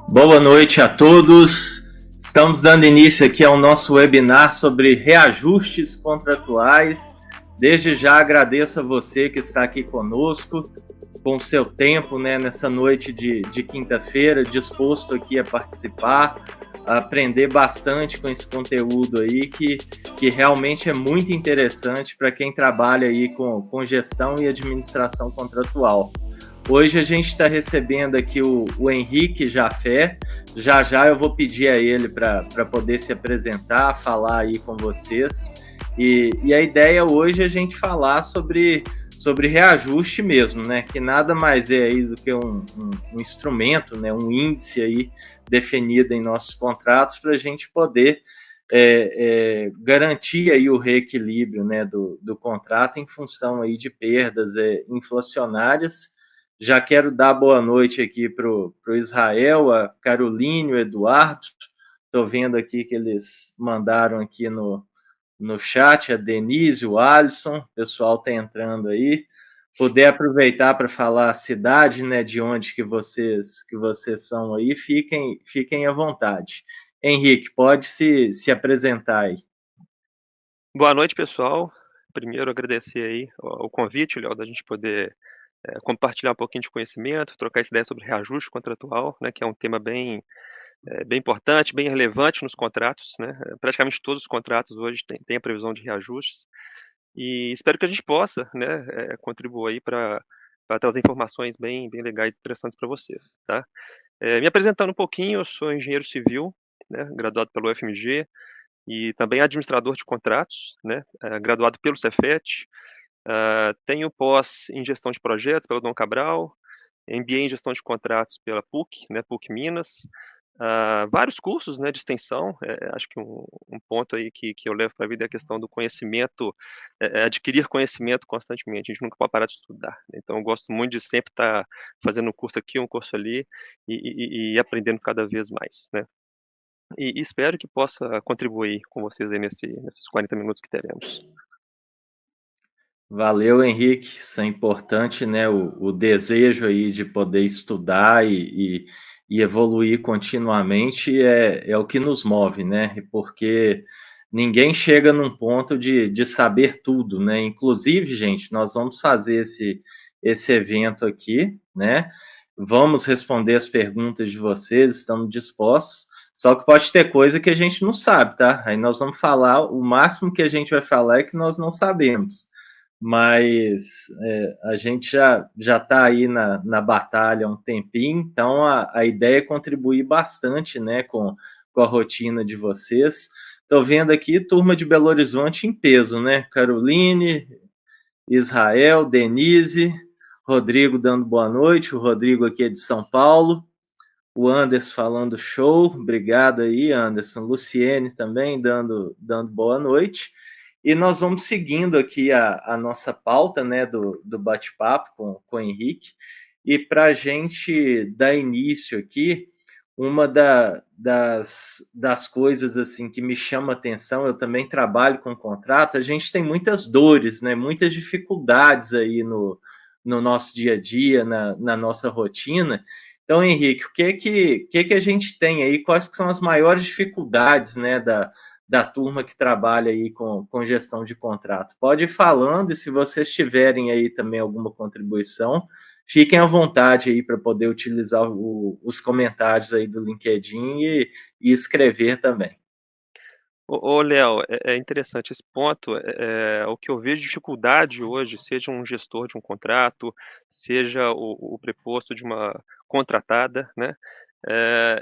Boa noite a todos. Estamos dando início aqui ao nosso webinar sobre reajustes contratuais. Desde já agradeço a você que está aqui conosco, com o seu tempo, né, nessa noite de quinta-feira, disposto aqui a participar, a aprender bastante com esse conteúdo aí, que realmente é muito interessante para quem trabalha aí com gestão e administração contratual. Hoje a gente está recebendo aqui o Henrique Jafé. Já já eu vou pedir a ele para poder se apresentar, falar aí com vocês. E a ideia hoje é a gente falar sobre reajuste mesmo, né? Que nada mais é aí do que um instrumento, né? Um índice aí definido em nossos contratos para a gente poder garantir aí o reequilíbrio, né, do contrato em função aí de perdas inflacionárias. Já quero dar boa noite aqui para o Israel, a Caroline, o Eduardo. Estou vendo aqui que eles mandaram aqui no chat, a Denise, o Alisson, o pessoal está entrando aí. Puder aproveitar para falar a cidade, né, de onde que vocês são aí, fiquem à vontade. Henrique, pode se apresentar aí. Boa noite, pessoal. Primeiro, agradecer aí o convite, Léo, da gente poder compartilhar um pouquinho de conhecimento, trocar essa ideia sobre reajuste contratual, né, que é um tema bem importante, bem relevante nos contratos, né? Praticamente todos os contratos hoje têm a previsão de reajustes. E espero que a gente possa, né, contribuir aí para trazer informações bem legais e interessantes para vocês, tá? Me apresentando um pouquinho, eu sou engenheiro civil, né, graduado pelo UFMG, e também administrador de contratos, né, graduado pelo Cefet. Tenho pós em gestão de projetos pelo Dom Cabral, MBA em gestão de contratos pela PUC, né, PUC Minas. Vários cursos, né, de extensão. Acho que um ponto aí que eu levo para a vida é a questão do conhecimento, adquirir conhecimento constantemente. A gente nunca pode parar de estudar, né? Então, eu gosto muito de sempre estar fazendo um curso aqui, um curso ali e aprendendo cada vez mais, né? E espero que possa contribuir com vocês aí nesses 40 minutos que teremos. Valeu, Henrique. Isso é importante, né? O desejo aí de poder estudar e evoluir continuamente é o que nos move, né? Porque ninguém chega num ponto de saber tudo, né? Inclusive, gente, nós vamos fazer esse evento aqui, né? Vamos responder as perguntas de vocês, estamos dispostos. Só que pode ter coisa que a gente não sabe, tá? Aí nós vamos falar, o máximo que a gente vai falar é que nós não sabemos, mas a gente já está aí na batalha há um tempinho, então a ideia é contribuir bastante, né, com a rotina de vocês. Estou vendo aqui turma de Belo Horizonte em peso, né? Caroline, Israel, Denise, Rodrigo dando boa noite, o Rodrigo aqui é de São Paulo, o Anderson falando show, obrigado aí, Anderson. Luciene também dando boa noite. E nós vamos seguindo aqui a nossa pauta, né, do bate-papo com o Henrique. E para a gente dar início aqui, uma das coisas assim que me chama atenção, eu também trabalho com contrato, a gente tem muitas dores, né, muitas dificuldades aí no nosso dia a dia, na nossa rotina. Então, Henrique, o que a gente tem aí? Quais que são as maiores dificuldades, né, da turma que trabalha aí com gestão de contrato? Pode ir falando, e se vocês tiverem aí também alguma contribuição, fiquem à vontade aí para poder utilizar os comentários aí do LinkedIn e escrever também. Ô, Léo, é interessante esse ponto. O que eu vejo de dificuldade hoje, seja um gestor de um contrato, seja o preposto de uma contratada, né?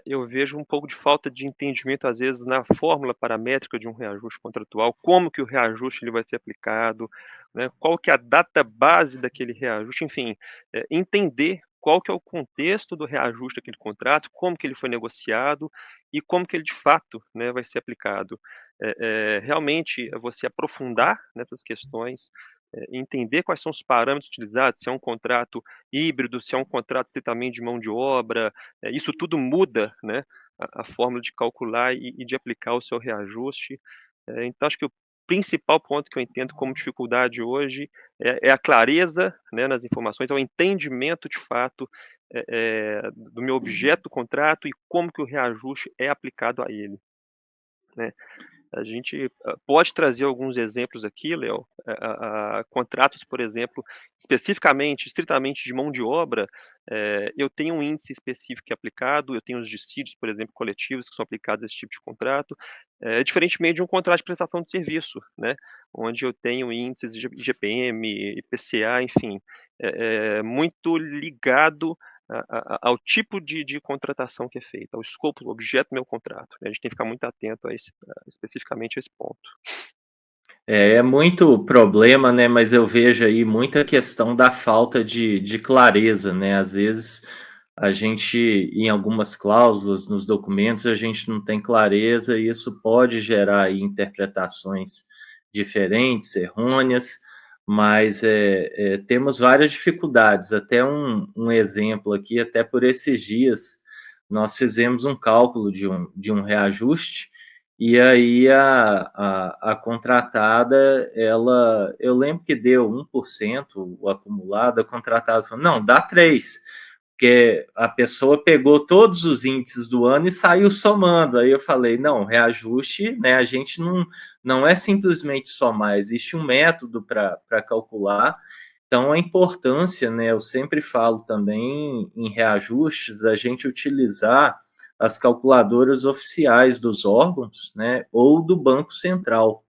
Eu vejo um pouco de falta de entendimento, às vezes, na fórmula paramétrica de um reajuste contratual, como que o reajuste ele vai ser aplicado, né? Qual que é a data base daquele reajuste, enfim, entender qual que é o contexto do reajuste daquele contrato, como que ele foi negociado e como que ele de fato, né, vai ser aplicado. Realmente você aprofundar nessas questões, entender quais são os parâmetros utilizados, se é um contrato híbrido, se é um contrato estritamente de mão de obra, isso tudo muda, né, a fórmula de calcular e de aplicar o seu reajuste. Então, acho que principal ponto que eu entendo como dificuldade hoje é a clareza, né, nas informações, é o entendimento de fato do meu objeto do contrato e como que o reajuste é aplicado a ele, né. A gente pode trazer alguns exemplos aqui, Léo, contratos, por exemplo, especificamente, estritamente de mão de obra, eu tenho um índice específico que é aplicado, eu tenho os dissídios, por exemplo, coletivos que são aplicados a esse tipo de contrato, diferentemente de um contrato de prestação de serviço, né, onde eu tenho índices de IGPM, IPCA, enfim, muito ligado ao tipo de contratação que é feita, ao escopo, ao objeto do meu contrato, né, a gente tem que ficar muito atento a esse especificamente a esse ponto. É muito problema, né, mas eu vejo aí muita questão da falta de clareza, né, às vezes a gente, em algumas cláusulas nos documentos, a gente não tem clareza e isso pode gerar aí interpretações diferentes, errôneas, mas temos várias dificuldades. Até um exemplo aqui, até por esses dias, nós fizemos um cálculo de um reajuste e aí a contratada, ela, eu lembro que deu 1% o acumulado, a contratada falou, não, dá 3%, porque a pessoa pegou todos os índices do ano e saiu somando. Aí eu falei, não, reajuste, né? A gente não é simplesmente somar, existe um método para calcular. Então, a importância, né? Eu sempre falo também em reajustes, a gente utilizar as calculadoras oficiais dos órgãos, né? Ou do Banco Central.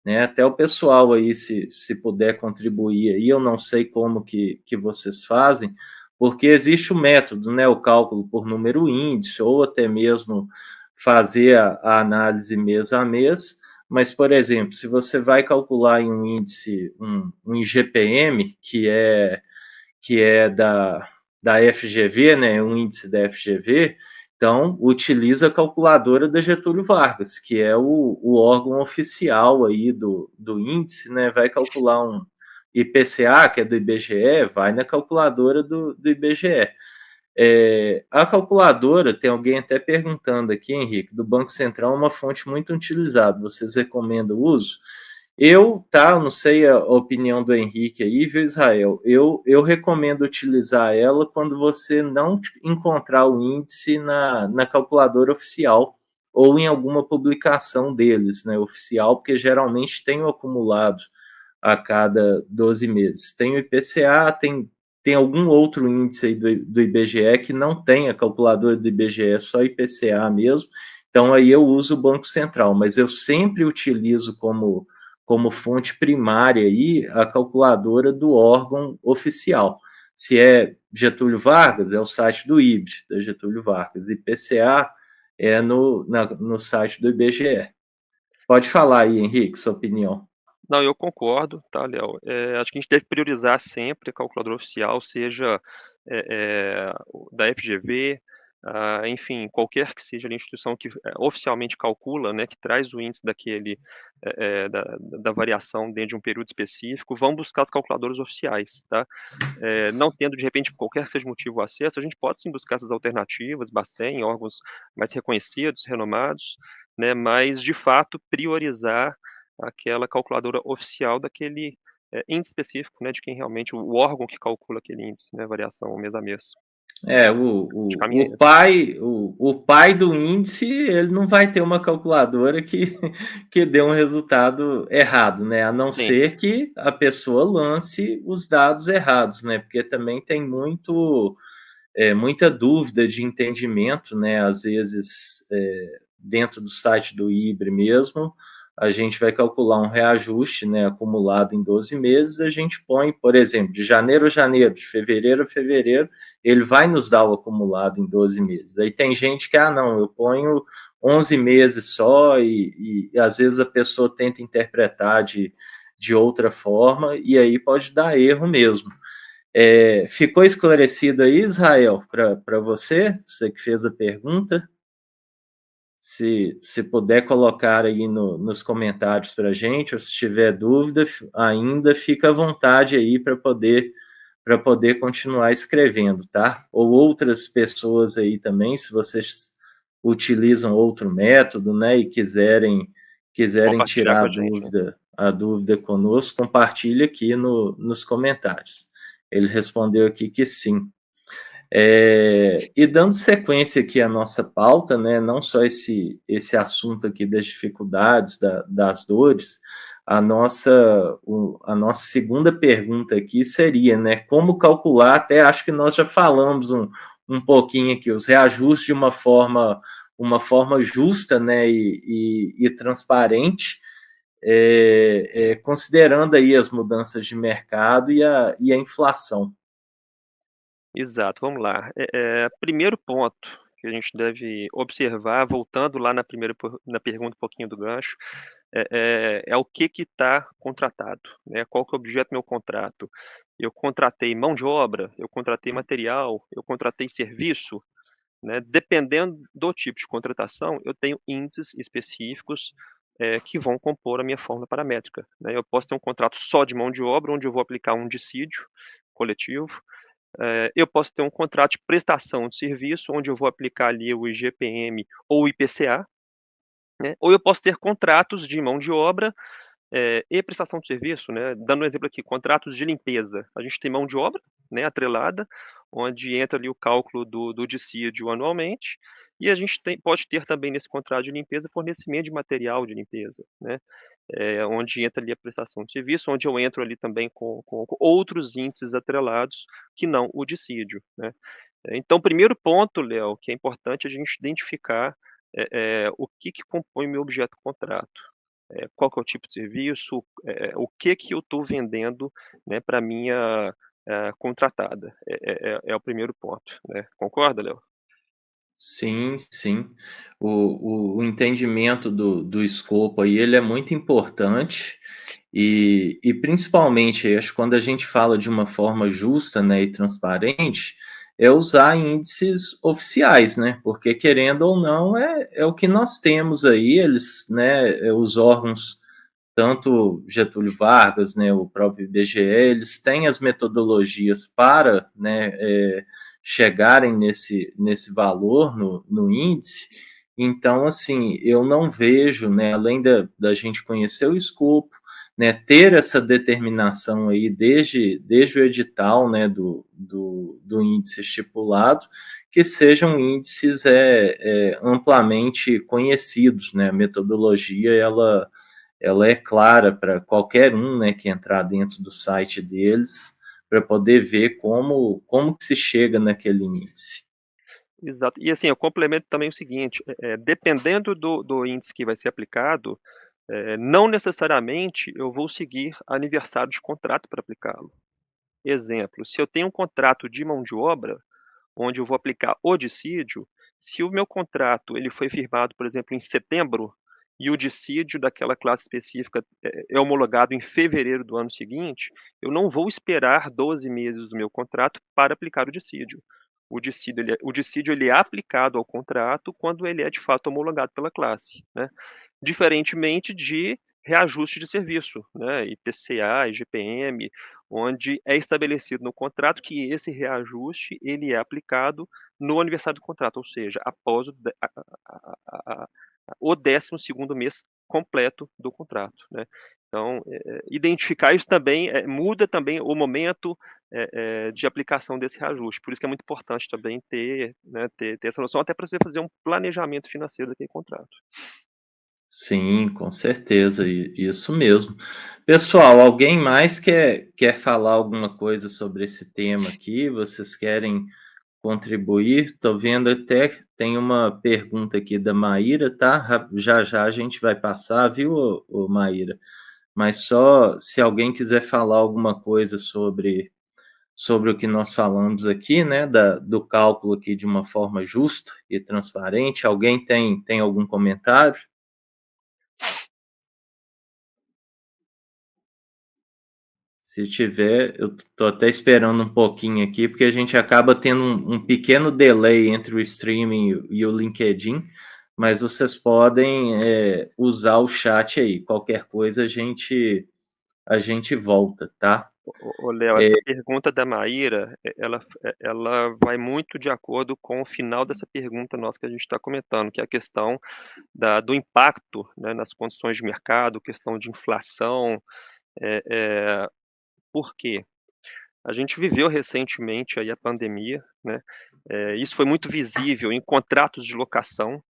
Né, até o pessoal aí, se puder contribuir aí, eu não sei como que vocês fazem, porque existe o método, né, o cálculo por número índice, ou até mesmo fazer a análise mês a mês, mas, por exemplo, se você vai calcular em um índice, um IGPM, que é da FGV, né, um índice da FGV, então utiliza a calculadora da Getúlio Vargas, que é o órgão oficial aí do índice, né, vai calcular um IPCA, que é do IBGE, vai na calculadora do IBGE. A calculadora, tem alguém até perguntando aqui, Henrique, do Banco Central, é uma fonte muito utilizada, vocês recomendam o uso? Não sei a opinião do Henrique aí, viu, Israel? Eu recomendo utilizar ela quando você não encontrar o índice na calculadora oficial ou em alguma publicação deles, né, oficial, porque geralmente tem o acumulado a cada 12 meses. Tem o IPCA, tem algum outro índice aí do IBGE que não tem a calculadora do IBGE, é só IPCA mesmo. Então aí eu uso o Banco Central, mas eu sempre utilizo como fonte primária aí a calculadora do órgão oficial. Se é Getúlio Vargas, é o site do IBRE, da Getúlio Vargas. IPCA é no site do IBGE. Pode falar aí, Henrique, sua opinião. Não, eu concordo, tá, Léo. Acho que a gente deve priorizar sempre a calculadora oficial, seja da FGV, enfim, qualquer que seja a instituição que oficialmente calcula, né, que traz o índice da variação dentro de um período específico, vão buscar as calculadoras oficiais, tá? Não tendo, de repente, qualquer que seja o motivo o acesso, a gente pode sim buscar essas alternativas, Bacen, órgãos mais reconhecidos, renomados, né, mas, de fato, priorizar aquela calculadora oficial daquele índice específico, né, de quem realmente, o órgão que calcula aquele índice, né, variação mês a mês. De caminho é esse. O pai do índice, ele não vai ter uma calculadora que dê um resultado errado, né? A não Sim, ser que a pessoa lance os dados errados, né? Porque também tem muita dúvida de entendimento, né? Às vezes, dentro do site do IBRE mesmo, a gente vai calcular um reajuste, né, acumulado em 12 meses, a gente põe, por exemplo, de janeiro a janeiro, de fevereiro a fevereiro, ele vai nos dar o acumulado em 12 meses. Aí tem gente que, não, eu ponho 11 meses só e às vezes a pessoa tenta interpretar de outra forma e aí pode dar erro mesmo. Ficou esclarecido aí, Israel, para você que fez a pergunta? Se puder colocar aí nos comentários para a gente, ou se tiver dúvida, ainda fica à vontade aí para poder continuar escrevendo, tá? Ou outras pessoas aí também, se vocês utilizam outro método, né, e quiserem compartilhar tirar com a gente, né? a dúvida conosco, compartilhe aqui nos comentários. Ele respondeu aqui que sim. E dando sequência aqui à nossa pauta, né, não só esse assunto aqui das dificuldades, das dores, a nossa segunda pergunta aqui seria, né, como calcular, até acho que nós já falamos um pouquinho aqui, os reajustes de uma forma justa, né, e transparente, considerando aí as mudanças de mercado e a inflação. Exato, vamos lá. Primeiro ponto que a gente deve observar, voltando lá na pergunta um pouquinho do gancho, é o que está contratado, né? Qual que é o objeto do meu contrato? Eu contratei mão de obra, eu contratei material, eu contratei serviço, né? Dependendo do tipo de contratação, eu tenho índices específicos que vão compor a minha fórmula paramétrica, né? Eu posso ter um contrato só de mão de obra, onde eu vou aplicar um dissídio coletivo. Eu posso ter um contrato de prestação de serviço, onde eu vou aplicar ali o IGPM ou o IPCA, né? Ou eu posso ter contratos de mão de obra e prestação de serviço, né? Dando um exemplo aqui, contratos de limpeza. A gente tem mão de obra, né, atrelada, onde entra ali o cálculo do dissídio anualmente, e a gente pode ter também nesse contrato de limpeza fornecimento de material de limpeza, né? Onde entra ali a prestação de serviço, onde eu entro ali também com outros índices atrelados que não o dissídio, né? Então, primeiro ponto, Léo, que é importante a gente identificar o que compõe meu objeto contrato. Qual que é o tipo de serviço, o que eu estou vendendo, né, para minha contratada. É o primeiro ponto, né? Concorda, Léo? Sim, sim. O entendimento do escopo aí, ele é muito importante e principalmente, acho que quando a gente fala de uma forma justa, né, e transparente, é usar índices oficiais, né, porque querendo ou não é o que nós temos aí, eles, né, os órgãos, tanto Getúlio Vargas, né, o próprio IBGE, eles têm as metodologias para, né, chegarem nesse valor no índice. Então, assim, eu não vejo, né, além da gente conhecer o escopo, né, ter essa determinação aí desde o edital, né, do índice estipulado, que sejam índices amplamente conhecidos, né, a metodologia, ela é clara para qualquer um, né, que entrar dentro do site deles, para poder ver como que se chega naquele índice. Exato. E assim, eu complemento também o seguinte, dependendo do índice que vai ser aplicado, não necessariamente eu vou seguir aniversário de contrato para aplicá-lo. Exemplo, se eu tenho um contrato de mão de obra, onde eu vou aplicar o dissídio, se o meu contrato ele foi firmado, por exemplo, em setembro, e o dissídio daquela classe específica é homologado em fevereiro do ano seguinte, eu não vou esperar 12 meses do meu contrato para aplicar o dissídio. O dissídio ele é aplicado ao contrato quando ele é de fato homologado pela classe, né? Diferentemente de reajuste de serviço, né, IPCA, IGPM, onde é estabelecido no contrato que esse reajuste ele é aplicado no aniversário do contrato, ou seja, após o 12º mês completo do contrato, né. Então, identificar isso também, muda também o momento, de aplicação desse reajuste. Por isso que é muito importante também ter, né, ter essa noção, até para você fazer um planejamento financeiro daquele contrato. Sim, com certeza, isso mesmo. Pessoal, alguém mais quer falar alguma coisa sobre esse tema aqui? Vocês querem contribuir? Estou vendo até tem uma pergunta aqui da Maíra, tá? Já já a gente vai passar, viu, Maíra? Mas só se alguém quiser falar alguma coisa sobre o que nós falamos aqui, né, do cálculo aqui de uma forma justa e transparente, alguém tem algum comentário? Se tiver, eu estou até esperando um pouquinho aqui, porque a gente acaba tendo um pequeno delay entre o streaming e o LinkedIn, mas vocês podem usar o chat aí. Qualquer coisa a gente volta, tá? Léo, essa pergunta da Maíra, ela vai muito de acordo com o final dessa pergunta nossa que a gente está comentando, que é a questão do impacto, né, nas condições de mercado, questão de inflação. Por quê? A gente viveu recentemente aí a pandemia, né? Isso foi muito visível em contratos de locação.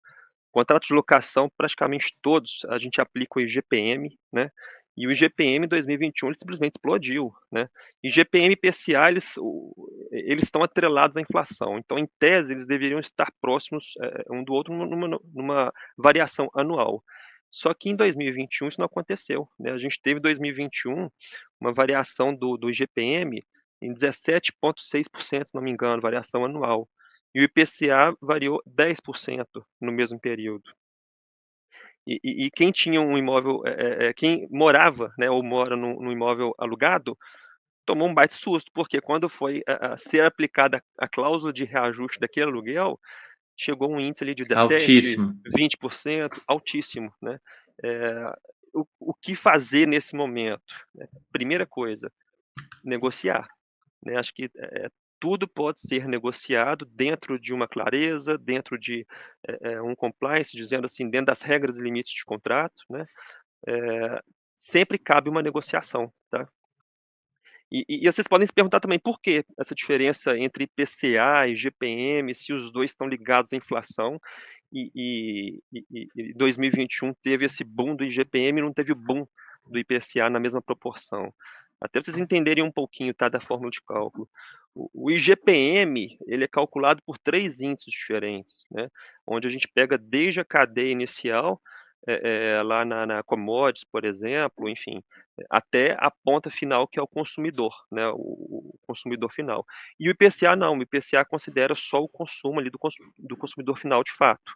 Contratos de locação, praticamente todos, a gente aplica o IGPM, né? E o IGPM em 2021 ele simplesmente explodiu, né? IGPM e IPCA eles estão atrelados à inflação. Então, em tese, eles deveriam estar próximos um do outro numa variação anual. Só que em 2021 isso não aconteceu, né? A gente teve em 2021 uma variação do IGPM em 17,6%, se não me engano, variação anual. E o IPCA variou 10% no mesmo período. E quem tinha um imóvel, quem morava, né, ou mora num imóvel alugado, tomou um baita susto, porque quando foi a ser aplicada a cláusula de reajuste daquele aluguel, chegou um índice ali de 17, Altíssimo. 20%, altíssimo, né. Eh, o que fazer nesse momento, né? Primeira coisa, negociar. Né, acho que tudo pode ser negociado dentro de uma clareza, dentro de um compliance, dizendo assim, dentro das regras e limites de contrato, né, sempre cabe uma negociação, tá. E vocês podem se perguntar também por que essa diferença entre IPCA e GPM, se os 2 estão ligados à inflação, e 2021 teve esse boom do IGPM e não teve o boom do IPCA na mesma proporção. Até vocês entenderem um pouquinho, tá, da fórmula de cálculo. O IGPM, ele é calculado por 3 índices diferentes, né, onde a gente pega desde a cadeia inicial, lá na commodities, por exemplo, enfim, até a ponta final, que é o consumidor, né, o consumidor final. E o IPCA não, o IPCA considera só o consumo ali do consumidor final de fato,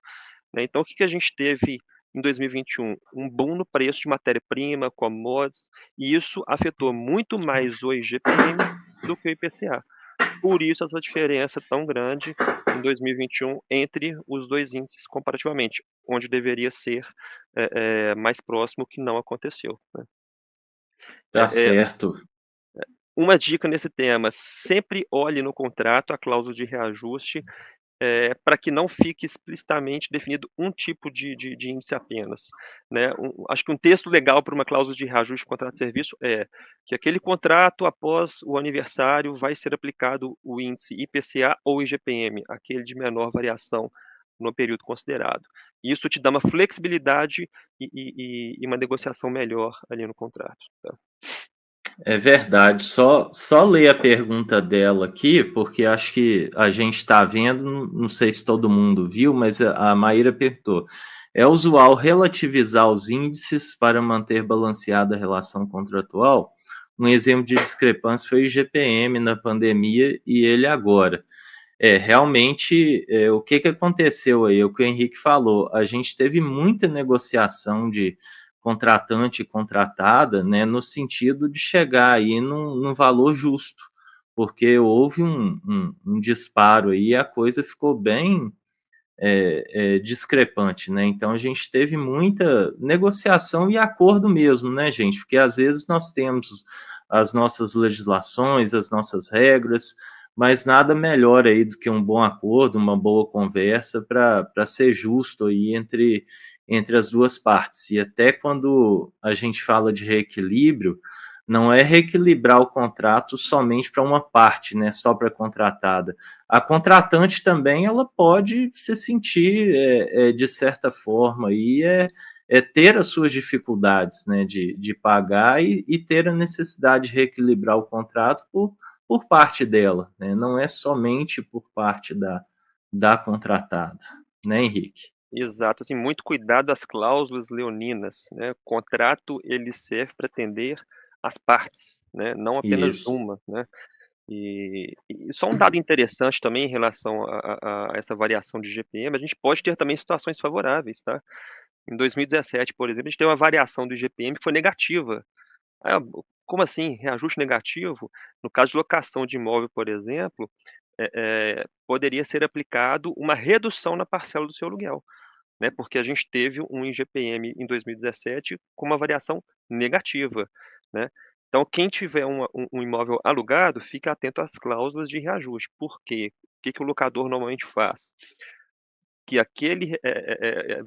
né. Então o que que a gente teve em 2021? Um boom no preço de matéria-prima, commodities, e isso afetou muito mais o IGPM do que o IPCA. Por isso essa diferença tão grande em 2021 entre os 2 índices comparativamente, onde deveria ser, mais próximo, que não aconteceu, né. Tá Eh certo. Uma dica nesse tema, sempre olhe no contrato a cláusula de reajuste, para que não fique explicitamente definido um tipo de índice apenas, né. Acho que um texto legal para uma cláusula de reajuste de contrato de serviço é que aquele contrato, após o aniversário, vai ser aplicado o índice IPCA ou IGPM, aquele de menor variação no período considerado. Isso te dá uma flexibilidade e uma negociação melhor ali no contrato, tá. É verdade. Só ler a pergunta dela aqui, porque acho que a gente está vendo, não sei se todo mundo viu, mas a Maíra perguntou: "É usual relativizar os índices para manter balanceada a relação contratual? Um exemplo de discrepância foi o IGPM na pandemia e ele agora". Realmente, o que que aconteceu aí? O que o Henrique falou, a gente teve muita negociação de contratante e contratada, né, no sentido de chegar aí num valor justo, porque houve um disparo aí e a coisa ficou bem, discrepante, né. Então a gente teve muita negociação e acordo mesmo, né, gente, porque às vezes nós temos as nossas legislações, as nossas regras, mas nada melhor aí do que um bom acordo, uma boa conversa para ser justo aí entre as 2 partes. E até quando a gente fala de reequilíbrio, não é reequilibrar o contrato somente para uma parte, né, só para a contratada. A contratante também ela pode se sentir, de certa forma aí, ter as suas dificuldades, né, de pagar e ter a necessidade de reequilibrar o contrato por parte dela, né, não é somente por parte da contratada, né, Henrique? Exato, assim, muito cuidado às cláusulas leoninas, né, o contrato ele serve para atender as partes, né, não apenas Isso. uma, né. E só um dado interessante também em relação a essa variação de IGPM, a gente pode ter também situações favoráveis, tá. Em 2017, por exemplo, a gente teve uma variação do IGPM que foi negativa. Ah, como assim, reajuste negativo? No caso de locação de imóvel, por exemplo, poderia ser aplicado uma redução na parcela do seu aluguel, né, porque a gente teve um IGPM em 2017 com uma variação negativa, né. Então quem tiver um imóvel alugado, fica atento às cláusulas de reajuste. Por quê? O que que o locador normalmente faz? Que aquele,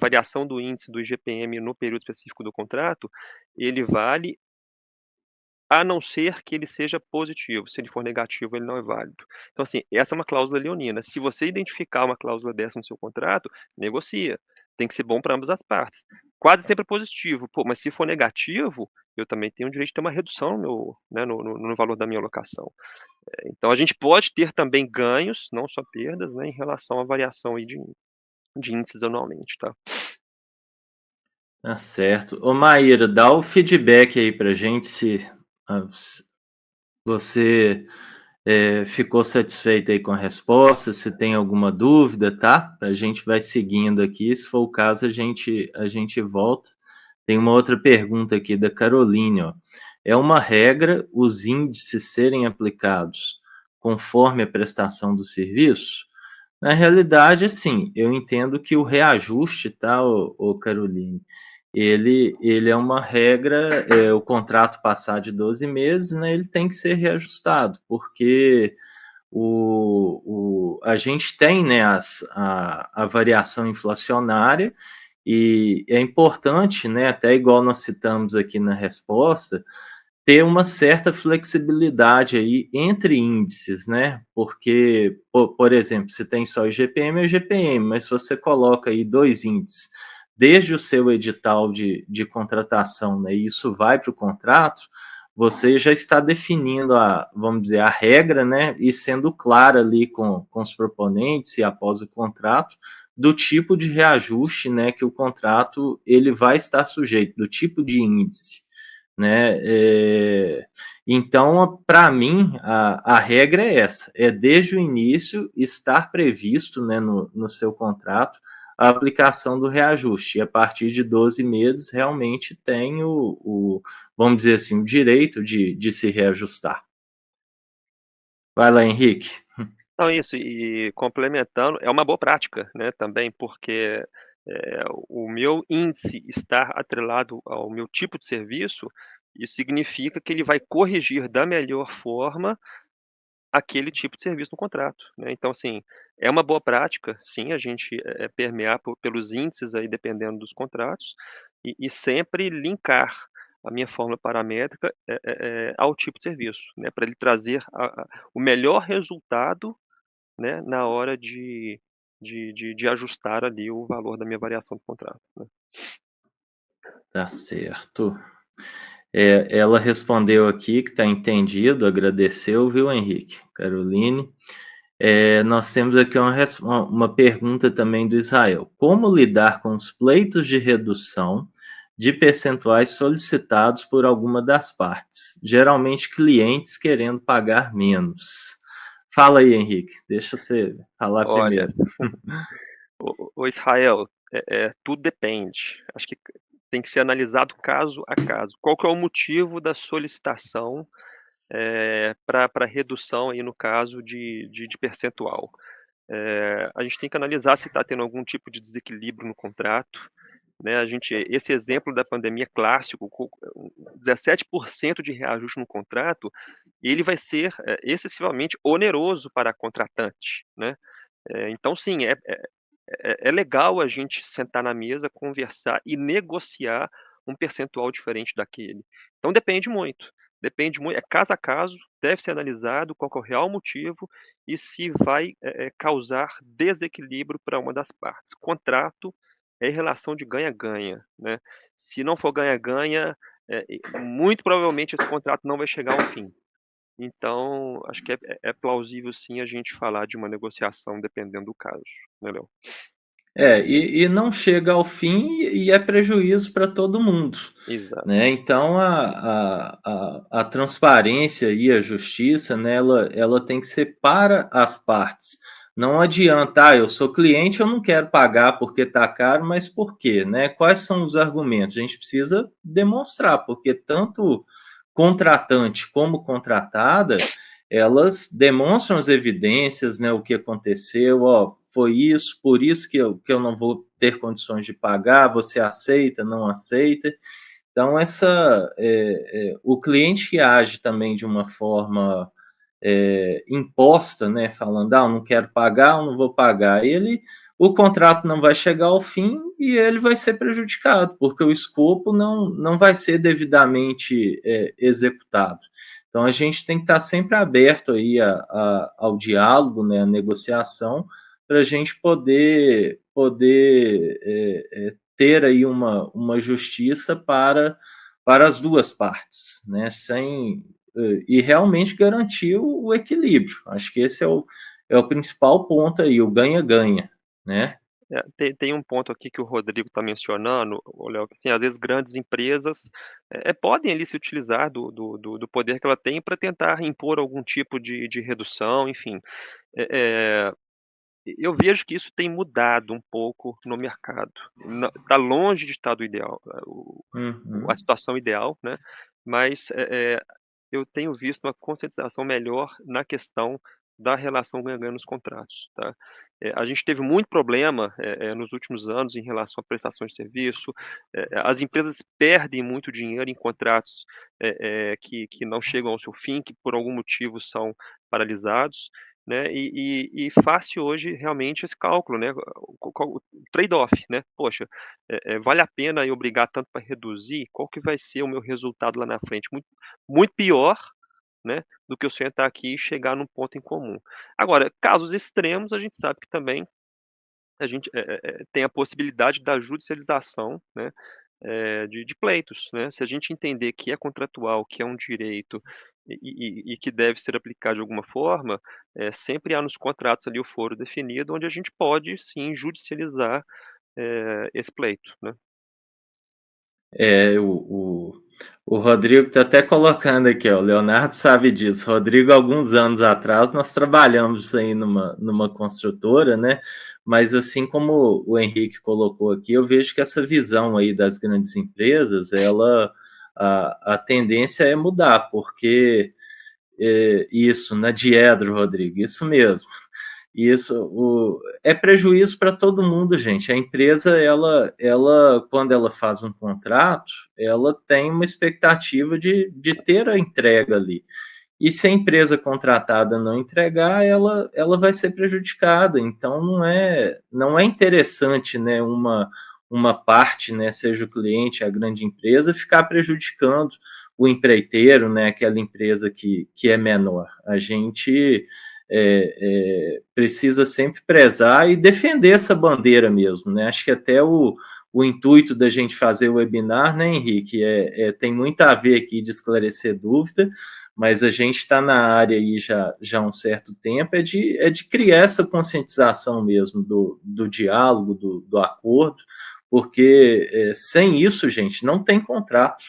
variação do índice do IGPM no período específico do contrato, ele vale a não ser que ele seja positivo. Se ele for negativo, ele não é válido. Então, assim, essa é uma cláusula leonina. Se você identificar uma cláusula dessa no seu contrato, negocia. Tem que ser bom para ambas as partes. Quase sempre é positivo. Pô, mas se for negativo, eu também tenho o direito de ter uma redução no meu, né, no valor da minha locação. Então, a gente pode ter também ganhos, não só perdas, né, em relação à variação aí de índices anualmente, tá? Tá certo. Ô Maíra, dá o feedback aí pra gente se você ficou satisfeita aí com a resposta, se tem alguma dúvida, tá? A gente vai seguindo aqui, se for o caso a gente volta. Tem uma outra pergunta aqui da Caroline, ó. É uma regra os índices serem aplicados conforme a prestação do serviço? Na realidade, assim, eu entendo que o reajuste, tá, ô Caroline, ele é uma regra, o contrato passar de 12 meses, né, ele tem que ser reajustado, porque a gente tem, né, a variação inflacionária e é importante, né, até igual nós citamos aqui na resposta, ter uma certa flexibilidade aí entre índices, né? Porque, por exemplo, se tem só IGPM, é IGPM, mas se você coloca aí dois índices, desde o seu edital de contratação, né, e isso vai para o contrato, você já está definindo vamos dizer, a regra, né, e sendo clara ali com os proponentes e após o contrato, do tipo de reajuste, né, que o contrato ele vai estar sujeito, do tipo de índice, né? Então, para mim, a regra é essa: é desde o início estar previsto, né, no seu contrato a aplicação do reajuste. E a partir de 12 meses, realmente tem vamos dizer assim, o direito de se reajustar. Vai lá, Henrique. Não, isso, e complementando, é uma boa prática, né, também, porque, o meu índice estar atrelado ao meu tipo de serviço, isso significa que ele vai corrigir da melhor forma aquele tipo de serviço no contrato, né. Então, assim, é uma boa prática, sim, a gente, permear pelos índices aí dependendo dos contratos, e sempre linkar a minha fórmula paramétrica, ao tipo de serviço, né, para ele trazer o melhor resultado, né, na hora de ajustar ali o valor da minha variação do contrato, né. Tá certo. Ela respondeu aqui que está entendido, agradeceu, viu, Henrique? Caroline. Nós temos aqui uma pergunta também do Israel. Como lidar com os pleitos de redução de percentuais solicitados por alguma das partes? Geralmente clientes querendo pagar menos. Fala aí, Henrique, deixa você falar Olha, primeiro. o Israel, tudo depende. Acho que tem que ser analisado caso a caso. Qual que é o motivo da solicitação, pra redução aí no caso de percentual? A gente tem que analisar se está tendo algum tipo de desequilíbrio no contrato, né, esse exemplo da pandemia clássico, 17% de reajuste no contrato, ele vai ser, excessivamente oneroso para a contratante, né. Então sim, é legal a gente sentar na mesa, conversar e negociar um percentual diferente daquele. Então depende muito, é caso a caso, deve ser analisado qual que é o real motivo e se vai, causar desequilíbrio para uma das partes. Contrato é relação de ganha-ganha, né. Se não for ganha-ganha, muito provavelmente esse contrato não vai chegar ao fim. Então, acho que é plausível sim a gente falar de uma negociação dependendo do caso, né, Léo? E não chega ao fim e é prejuízo para todo mundo, Exato. né. Então a transparência e a justiça, né, ela tem que ser para as partes. Não adianta: "Ah, eu sou cliente, eu não quero pagar porque está caro", mas por quê, né? Quais são os argumentos? A gente precisa demonstrar, porque tanto contratante como contratada, elas demonstram as evidências, né, o que aconteceu, ó, foi isso, por isso que eu não vou ter condições de pagar, você aceita, não aceita. Então o cliente que age também de uma forma imposta, né, falando, eu não quero pagar, eu não vou pagar, o contrato não vai chegar ao fim e ele vai ser prejudicado, porque o escopo não vai ser devidamente executado. Então a gente tem que estar sempre aberto aí ao diálogo, né, à negociação, para a gente poder ter aí uma justiça para as duas partes, né, sem e realmente garantir o equilíbrio. Acho que esse é o principal ponto aí, o ganha-ganha, né? Tem um ponto aqui que o Rodrigo está mencionando, ô Léo, que assim, às vezes grandes empresas podem ali se utilizar do poder que ela tem para tentar impor algum tipo de redução, enfim. É, eu vejo que isso tem mudado um pouco no mercado. Está longe de estar do ideal, a Uhum. situação ideal, né? Mas eu tenho visto uma conscientização melhor na questão da relação ganha-ganha nos contratos, tá? A gente teve muito problema nos últimos anos em relação à prestação de serviço. As empresas perdem muito dinheiro em contratos que não chegam ao seu fim, que por algum motivo são paralisados, né? E faz-se hoje realmente esse cálculo, né? O trade-off, né? Poxa, vale a pena eu brigar tanto para reduzir? Qual que vai ser o meu resultado lá na frente? Muito, muito pior, né, do que eu sentar aqui e chegar num ponto em comum. Agora, casos extremos, a gente sabe que também a gente tem a possibilidade da judicialização, né, de pleitos, né? Se a gente entender que é contratual, que é um direito e que deve ser aplicado de alguma forma, sempre há nos contratos ali o foro definido, onde a gente pode sim judicializar esse pleito, né? É, o Rodrigo está até colocando aqui, ó, o Leonardo sabe disso. Rodrigo, alguns anos atrás, nós trabalhamos aí numa construtora, né? Mas assim como o Henrique colocou aqui, eu vejo que essa visão aí das grandes empresas, a tendência é mudar, porque isso, na Diedro, Rodrigo, isso mesmo. É prejuízo para todo mundo, gente. A empresa, quando ela faz um contrato, ela tem uma expectativa de ter a entrega ali. E se a empresa contratada não entregar, ela vai ser prejudicada. Então não é interessante, né, uma parte, né, seja o cliente, a grande empresa, ficar prejudicando o empreiteiro, né, aquela empresa que é menor. A gente precisa sempre prezar e defender essa bandeira mesmo, né? Acho que até o intuito da gente fazer o webinar, né, Henrique, tem muito a ver aqui de esclarecer dúvida, mas a gente está na área aí já há um certo tempo, de criar essa conscientização mesmo do diálogo, do acordo, porque sem isso, gente, não tem contrato.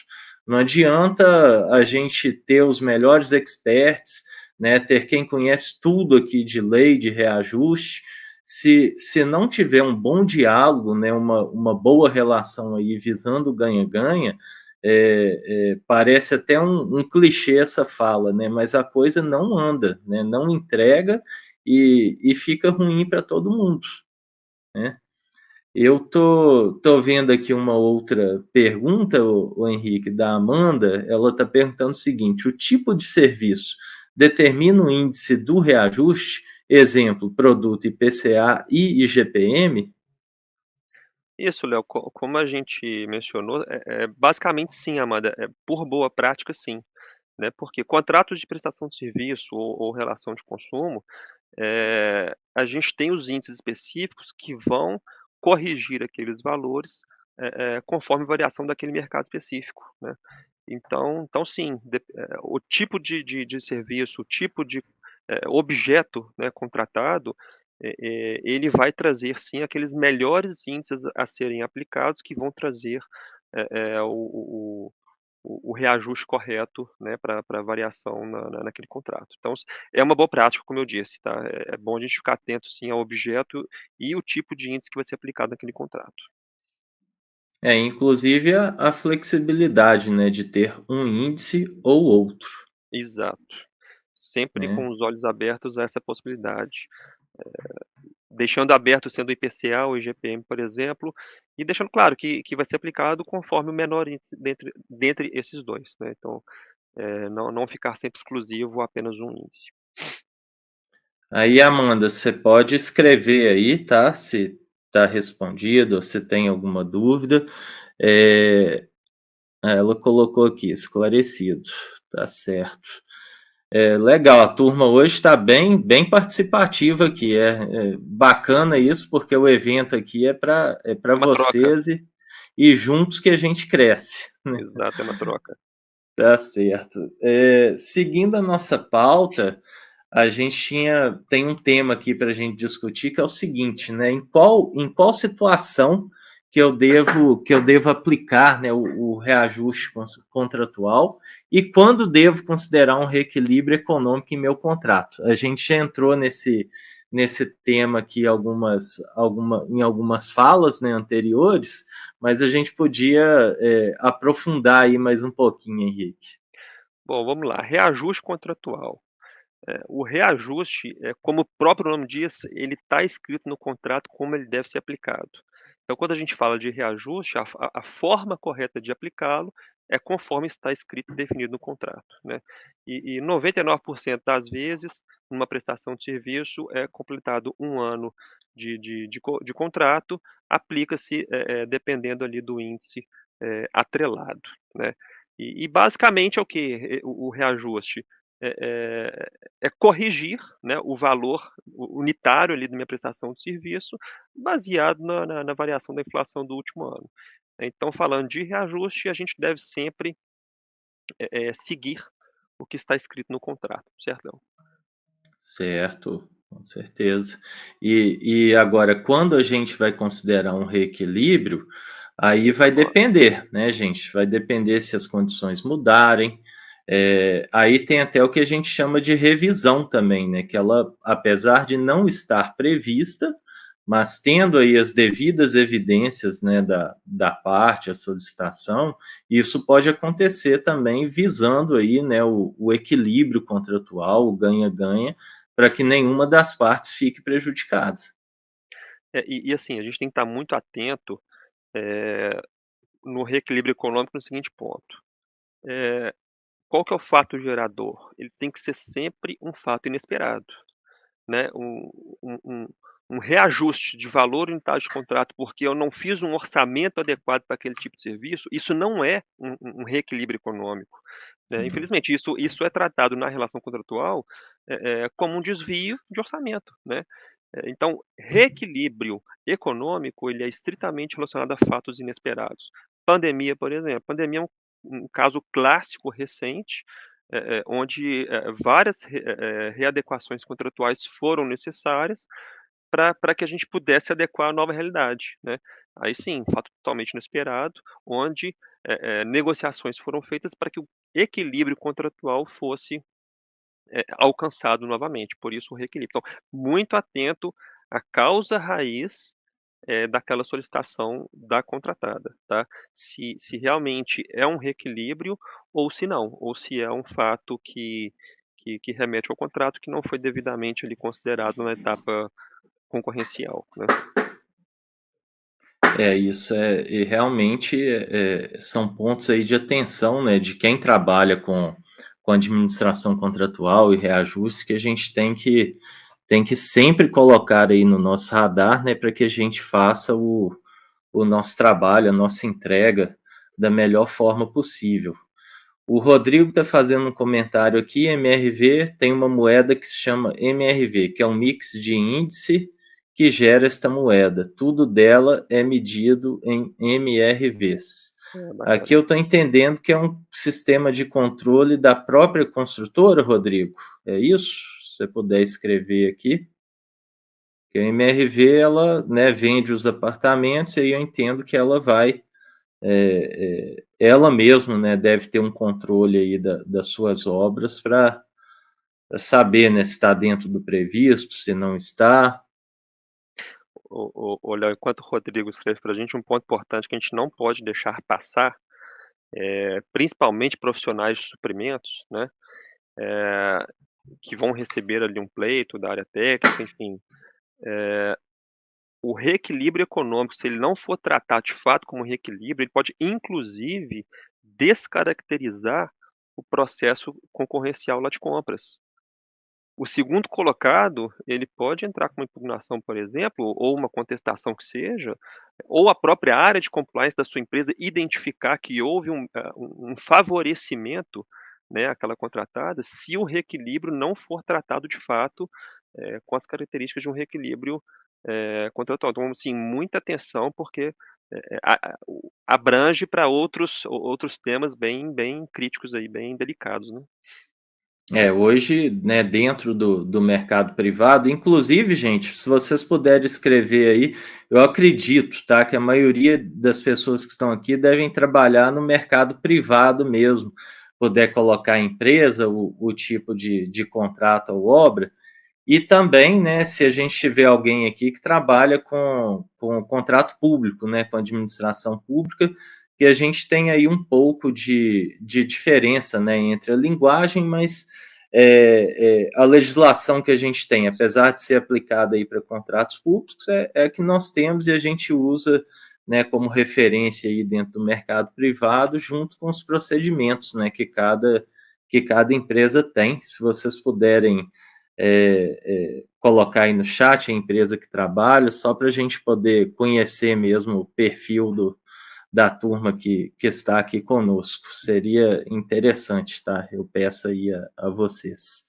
Não adianta a gente ter os melhores experts, né, ter quem conhece tudo aqui de lei, de reajuste, se não tiver um bom diálogo, né, uma boa relação aí visando o ganha-ganha, parece até um clichê essa fala, né, mas a coisa não anda, né, não entrega e fica ruim para todo mundo, né? Eu tô vendo aqui uma outra pergunta, o Henrique, da Amanda. Ela está perguntando o seguinte: o tipo de serviço determina o índice do reajuste? Exemplo, produto IPCA e IGPM? Isso, Léo, como a gente mencionou, basicamente sim, Amanda, por boa prática, sim, né? Porque contratos de prestação de serviço ou relação de consumo, a gente tem os índices específicos que vão corrigir aqueles valores conforme a variação daquele mercado específico, né? Então sim, o tipo de serviço, o tipo de objeto, né, contratado, ele vai trazer sim aqueles melhores índices a serem aplicados que vão trazer o reajuste correto, né, para a variação naquele contrato. Então, é uma boa prática, como eu disse, tá? É bom a gente ficar atento, sim, ao objeto e o tipo de índice que vai ser aplicado naquele contrato. Inclusive a flexibilidade, né, de ter um índice ou outro, Exato. Sempre né? com os olhos abertos a essa possibilidade. deixando aberto sendo o IPCA ou o IGPM, por exemplo, e deixando claro que vai ser aplicado conforme o menor índice dentre esses 2, né. Então, não ficar sempre exclusivo a apenas um índice. Aí, Amanda, você pode escrever aí, tá? Se está respondido ou se tem alguma dúvida. Ela colocou aqui, esclarecido, tá certo. Legal, a turma hoje está bem participativa aqui. É bacana isso, porque o evento aqui é para É uma troca. vocês e juntos que a gente cresce. Exato, é uma troca. Tá certo. Seguindo a nossa pauta, a gente tem um tema aqui para a gente discutir que é o seguinte, né? Em qual situação que eu devo aplicar, né, o reajuste contratual e quando devo considerar um reequilíbrio econômico em meu contrato. A gente já entrou nesse tema aqui em algumas falas, né, anteriores, mas a gente podia aprofundar aí mais um pouquinho, Henrique. Bom, vamos lá, reajuste contratual. O reajuste, como o próprio nome diz, ele está escrito no contrato como ele deve ser aplicado. Então, quando a gente fala de reajuste, a forma correta de aplicá-lo é conforme está escrito e definido no contrato, né. E 99% das vezes, numa prestação de serviço, é completado um ano de contrato, aplica-se, dependendo ali do índice, atrelado, né. E basicamente é o quê? O reajuste? É corrigir, né, o valor unitário ali da minha prestação de serviço, baseado na variação da inflação do último ano. Então, falando de reajuste, a gente deve sempre, seguir o que está escrito no contrato, certo, Léo? Certo, com certeza. E agora, quando a gente vai considerar um reequilíbrio, aí vai Ó, depender, né, gente? Vai depender se as condições mudarem. Aí tem até o que a gente chama de revisão também, né? Que ela, apesar de não estar prevista, mas tendo aí as devidas evidências, né, da parte, a solicitação, isso pode acontecer também visando aí, né, o equilíbrio contratual, o ganha-ganha, para que nenhuma das partes fique prejudicada. assim, a gente tem que estar muito atento, eh, no reequilíbrio econômico no seguinte ponto: eh, qual que é o fato gerador? Ele tem que ser sempre um fato inesperado. Né, um reajuste de valor unitário de contrato, porque eu não fiz um orçamento adequado para aquele tipo de serviço, isso não é um reequilíbrio econômico, né. Infelizmente isso é tratado na relação contratual, como um desvio de orçamento, né. Então, reequilíbrio econômico, ele é estritamente relacionado a fatos inesperados. Pandemia, por exemplo, pandemia é um caso clássico recente, onde, várias readequações contratuais foram necessárias para que a gente pudesse adequar à nova realidade, né. Aí sim, fato totalmente inesperado, onde, negociações foram feitas para que o equilíbrio contratual fosse, alcançado novamente, por isso o reequilíbrio. Então, muito atento à causa raiz, daquela solicitação da contratada, tá. Se realmente é um reequilíbrio ou se não, ou se é um fato que remete ao contrato que não foi devidamente ali considerado na etapa concorrencial, né. Isso e realmente são pontos aí de atenção, né, de quem trabalha com administração contratual e reajuste que a gente tem que sempre colocar aí no nosso radar, né, para que a gente faça o nosso trabalho, a nossa entrega da melhor forma possível. O Rodrigo está fazendo um comentário aqui, MRV tem uma moeda que se chama MRV, que é um mix de índice que gera esta moeda. Tudo dela é medido em MRVs. É, Aqui bacana. eu estou entendendo que é um sistema de controle da própria construtora, Rodrigo. É isso? Se você puder escrever aqui. Que a MRV, ela, né, vende os apartamentos e aí eu entendo que ela vai ela mesma, né, deve ter um controle aí das suas obras para saber, né, se está dentro do previsto, se não está. Léo, enquanto o Rodrigo escreve para a gente, um ponto importante que a gente não pode deixar passar, principalmente profissionais de suprimentos, né, que vão receber ali um pleito da área técnica, enfim, o reequilíbrio econômico, se ele não for tratado de fato como reequilíbrio, ele pode inclusive descaracterizar o processo concorrencial lá de compras. O segundo colocado, ele pode entrar com uma impugnação, por exemplo, ou uma contestação que seja, ou a própria área de compliance da sua empresa identificar que houve um favorecimento, né, àquela contratada, se o reequilíbrio não for tratado de fato, com as características de um reequilíbrio, contratual. Então, assim, muita atenção, porque, abrange para outros temas bem críticos aí, bem delicados, né. Hoje, né, dentro do mercado privado, inclusive, gente, se vocês puderem escrever aí, eu acredito, tá, que a maioria das pessoas que estão aqui devem trabalhar no mercado privado mesmo, puder colocar a empresa, o tipo de contrato ou obra, e também, né, se a gente tiver alguém aqui que trabalha com contrato público, né, com administração pública, que a gente tem aí um pouco de diferença, né, entre a linguagem, mas a legislação que a gente tem, apesar de ser aplicada aí para contratos públicos, é que nós temos e a gente usa, né, como referência aí dentro do mercado privado, junto com os procedimentos, né, que cada empresa tem. Se vocês puderem colocar aí no chat a empresa que trabalha, só para a gente poder conhecer mesmo o perfil da turma que está aqui conosco. Seria interessante, tá? Eu peço aí a vocês.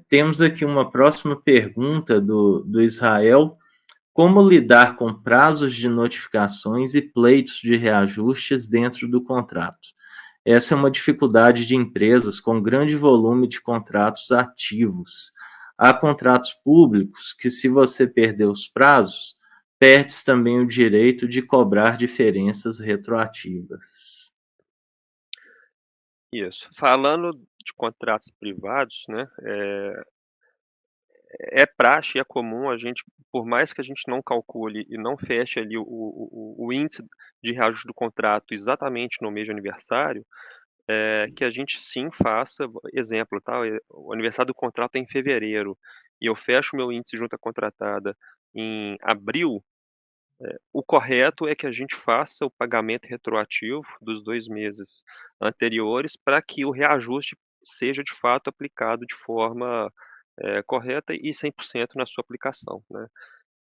Temos aqui uma próxima pergunta do Israel. Como lidar com prazos de notificações e pleitos de reajustes dentro do contrato? Essa é uma dificuldade de empresas com grande volume de contratos ativos. Há contratos públicos que, se você perder os prazos, perde também o direito de cobrar diferenças retroativas. Isso. Falando de contratos privados, né, é praxe, é comum a gente, por mais que a gente não calcule e não feche ali o índice de reajuste do contrato exatamente no mês de aniversário, que a gente sim faça, exemplo, tá, o aniversário do contrato é em fevereiro, e eu fecho meu índice junta contratada em abril, o correto é que a gente faça o pagamento retroativo dos 2 meses anteriores, para que o reajuste seja de fato aplicado de forma, correta e 100% na sua aplicação, né.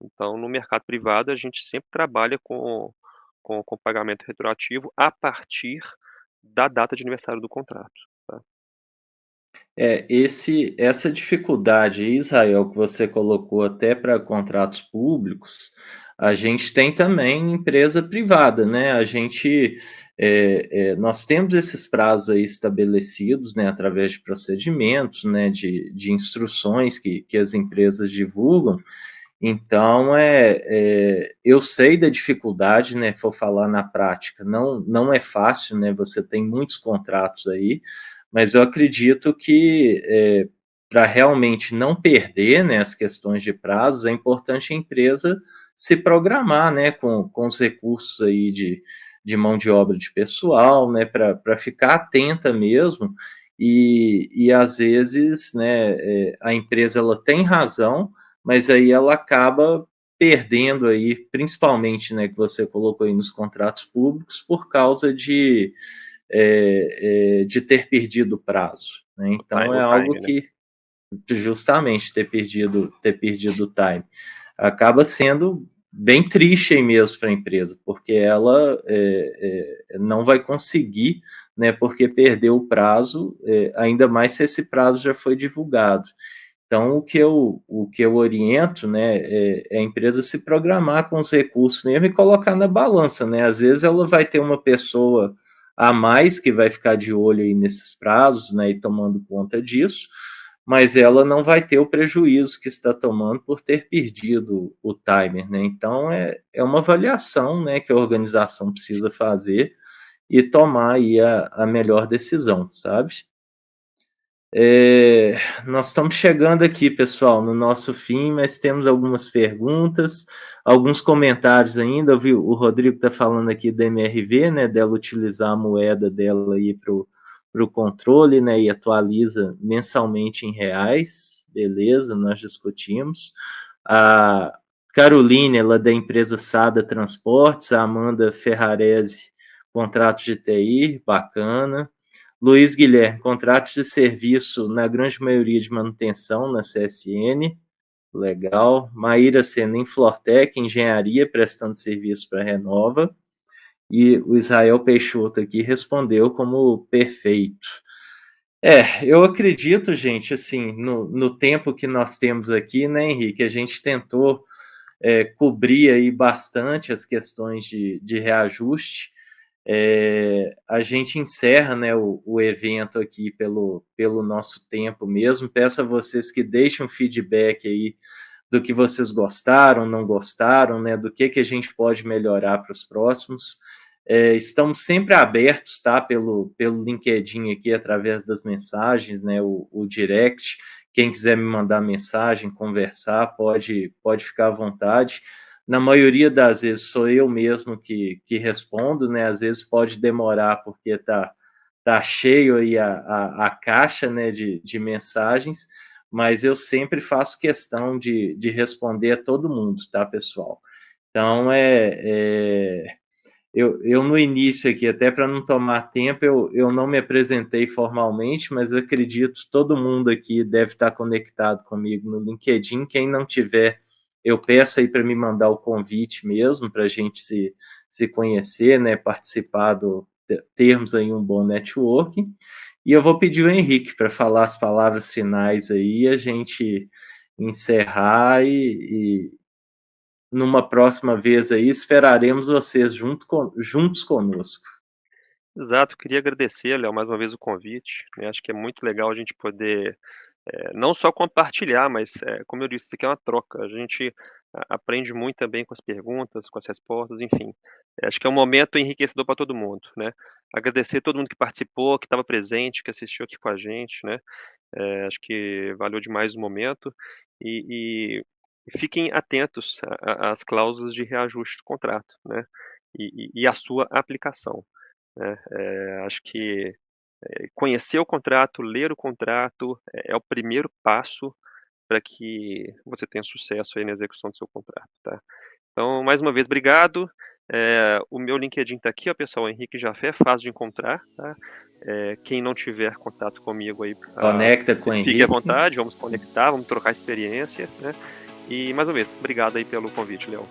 Então, no mercado privado, a gente sempre trabalha com pagamento retroativo a partir da data de aniversário do contrato, tá. Essa dificuldade aí, Israel, que você colocou até para contratos públicos, a gente tem também em empresa privada, né? Nós temos esses prazos aí estabelecidos, né, através de procedimentos, né, de instruções que as empresas divulgam. Então, eu sei da dificuldade, né? For falar na prática, não é fácil, né? Você tem muitos contratos aí, mas eu acredito que para realmente não perder, né, as questões de prazos, é importante a empresa se programar, né, com os recursos aí de mão de obra de pessoal, né, para ficar atenta mesmo. E às vezes, né, a empresa ela tem razão, mas aí ela acaba perdendo aí, principalmente, né, que você colocou aí nos contratos públicos, por causa de ter perdido o prazo, né? Então é O algo time, né. que justamente ter perdido o time acaba sendo bem triste aí mesmo para a empresa, porque ela não vai conseguir, né, porque perdeu o prazo, ainda mais se esse prazo já foi divulgado. Então, o que eu oriento, né, é a empresa se programar com os recursos mesmo e colocar na balança, né? Às vezes ela vai ter uma pessoa a mais que vai ficar de olho aí nesses prazos, né, e tomando conta disso, mas ela não vai ter o prejuízo que está tomando por ter perdido o timer, né? Então, é uma avaliação, né, que a organização precisa fazer e tomar aí a melhor decisão, sabe? É, Nós estamos chegando aqui, pessoal, no nosso fim, mas temos algumas perguntas, alguns comentários ainda. Eu vi o Rodrigo está falando aqui da MRV, né, dela utilizar a moeda dela aí para o controle, né, e atualiza mensalmente em reais. Beleza, nós discutimos. A Caroline, ela é da empresa Sada Transportes, a Amanda Ferrarese, contratos de TI, bacana. Luiz Guilherme, contratos de serviço, na grande maioria de manutenção na CSN, legal. Maíra Sena, em Flortec, engenharia, prestando serviço para a Renova. E o Israel Peixoto aqui respondeu como perfeito. Eu acredito, gente, assim, no tempo que nós temos aqui, né, Henrique, a gente tentou cobrir aí bastante as questões de reajuste. A gente encerra, né, o evento aqui pelo nosso tempo mesmo. Peço a vocês que deixem um feedback aí do que vocês gostaram, não gostaram, né, do que a gente pode melhorar para os próximos. Estamos sempre abertos, tá, pelo LinkedIn aqui, através das mensagens, né, o direct. Quem quiser me mandar mensagem, conversar, pode ficar à vontade. Na maioria das vezes sou eu mesmo que respondo, né? Às vezes pode demorar porque tá cheio aí a caixa, né, de mensagens, mas eu sempre faço questão de responder a todo mundo, tá, pessoal? Então, eu no início aqui, até para não tomar tempo, eu não me apresentei formalmente, mas acredito que todo mundo aqui deve estar conectado comigo no LinkedIn. Quem não tiver, eu peço aí para me mandar o convite mesmo, para a gente se conhecer, né, participar termos aí um bom networking. E eu vou pedir o Henrique para falar as palavras finais aí, a gente encerrar e numa próxima vez aí, esperaremos vocês juntos conosco. Exato, queria agradecer, Léo, mais uma vez o convite, né, acho que é muito legal a gente poder, não só compartilhar, mas, como eu disse, isso aqui é uma troca, a gente aprende muito também com as perguntas, com as respostas, enfim. Acho que é um momento enriquecedor para todo mundo, né. Agradecer todo mundo que participou, que estava presente, que assistiu aqui com a gente, né, acho que valeu demais o momento, e fiquem atentos às cláusulas de reajuste do contrato, né, e a sua aplicação, né. Acho que conhecer o contrato, ler o contrato é o primeiro passo para que você tenha sucesso aí na execução do seu contrato, tá. Então, mais uma vez, obrigado. O meu LinkedIn está aqui, ó, pessoal, Henrique Jafé, fácil de encontrar, tá. Quem não tiver contato comigo aí, Conecta com o fique à Henrique. vontade, vamos conectar, vamos trocar experiência, né. E, mais uma vez, obrigado aí pelo convite, Léo.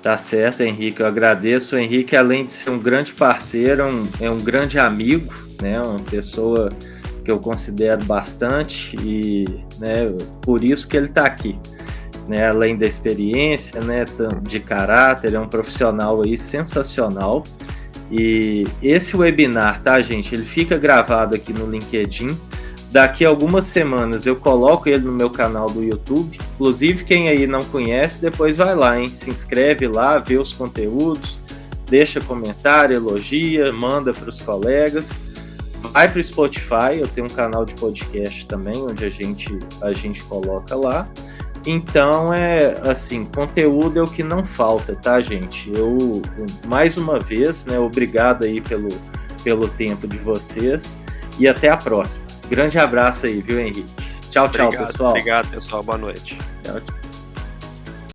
Tá certo, Henrique, eu agradeço. O Henrique, além de ser um grande parceiro, é um grande amigo, né, uma pessoa que eu considero bastante e, né, por isso que ele está aqui, né, além da experiência, né, de caráter, é um profissional aí sensacional. E esse webinar, tá, gente, ele fica gravado aqui no LinkedIn. Daqui a algumas semanas eu coloco ele no meu canal do YouTube. Inclusive, quem aí não conhece, depois vai lá, hein? Se inscreve lá, vê os conteúdos, deixa comentário, elogia, manda para os colegas. Vai para o Spotify, eu tenho um canal de podcast também, onde a gente coloca lá. Então, assim, conteúdo é o que não falta, tá, gente? Eu, mais uma vez, né, obrigado aí pelo tempo de vocês e até a próxima. Grande abraço aí, viu, Henrique? Tchau, pessoal. Obrigado, pessoal. Boa noite. Tchau, tchau.